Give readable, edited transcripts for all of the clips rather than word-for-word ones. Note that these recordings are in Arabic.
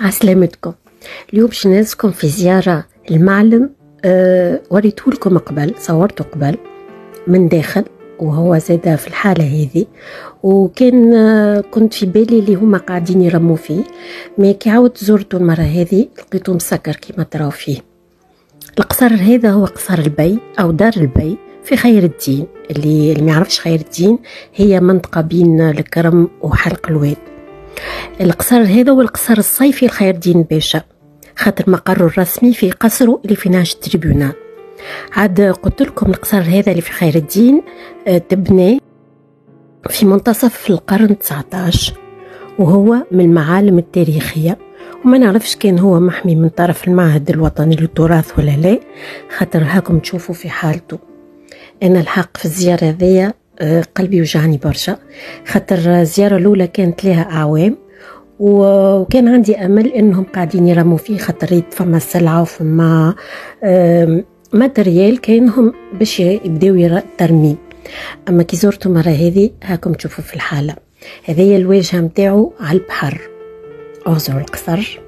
عسلامتكم. اليوم باش نهزكم في زيارة المعلم. وريتهولكم قبل، صورته قبل من داخل وهو زاد في الحالة هذه، وكان كنت في بالي اللي هما قاعدين يرموا فيه، ما كي عاودت زرته المرة هذه لقيته مسكر كيما تراو فيه. القصر هذا هو قصر البي أو دار البي في خير الدين. اللي ما يعرفش خير الدين هي منطقة بين الكرم وحلق الواد. القصر هذا هو القصر الصيفي لخير الدين باشا، خاطر مقره الرسمي في قصره اللي في ناش التريبيونال. عاد قلت لكم القصر هذا اللي في خير الدين تبنى في منتصف القرن 19، وهو من المعالم التاريخية، وما نعرفش كان هو محمي من طرف المعهد الوطني للتراث ولا لا، خاطر هاكم تشوفوا في حالته. أنا الحق في الزيارة هذيا قلبي يوجعني برشا، خاطر الزيارة الأولى كانت لها أعوام، وكان عندي أمل إنهم قاعدين يرموا فيه، خاطر فما سلعة وفما ماتريال كانهم باش يبداو الترميم. أما كي زرتوا مرة هذه هاكم تشوفوا في الحالة هذه. الواجهة متاعو على البحر، أوزروا القصر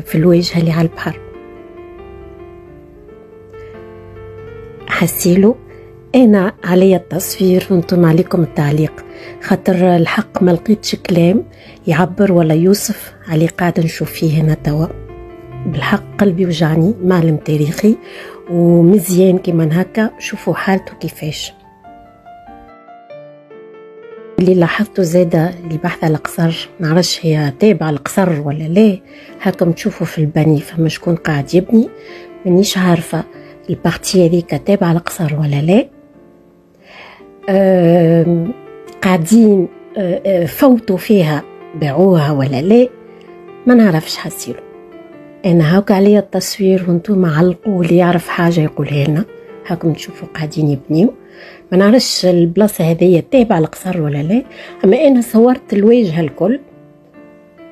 في الواجهة اللي على البحر. حسيلو أنا علي التصوير وانتم عليكم التعليق، خاطر الحق ما لقيتش كلام يعبر ولا يوصف علي قاعدة نشوف فيه هنا توا. بالحق قلبي وجعني، معلم تاريخي ومزيان كيما هكا. شوفوا حالته كيفاش. اللي لاحظته زادة اللي بحث على قصر، نعرفش هي تابعة القصر ولا لا، هاكم تشوفوا في البني فما شكون قاعد يبني، منيش عارفة البارتي هذيك تابعة القصر ولا لا. قاعدين فوتوا فيها باعوها ولا لا، ما نعرفش. حسيلو انا هاك عليا التصوير وانتم علقوا، اللي يعرف حاجه يقولها لنا. هاكم تشوفوا قاعدين يبنيو، ما نعرفش البلاصه هذه تابعه القصر ولا لا، اما انا صورت الواجهه الكل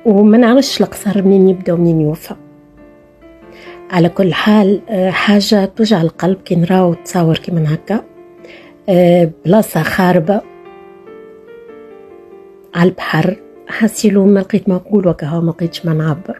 وما نعرفش القصر منين يبدا ومنين يوفى. على كل حال حاجه توجع القلب كي نراو تصور كيما هكا، بلاصه خاربه على البحر. حسيلو ما لقيت ما نقول وكها، ما لقيتش ما نعبر.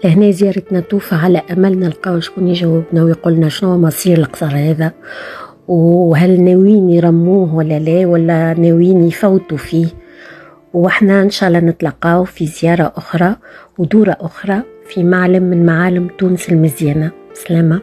لهنا زيارتنا توفى على أمل نلقاو شكون يجاوبنا ويقولنا شنو مصير القصر هذا، وهل ناويين يرموه ولا لا، ولا ناويين يفوتوا فيه. وإحنا إن شاء الله نتلقاو في زيارة أخرى ودورة أخرى في معلم من معالم تونس المزيانة. سلامة.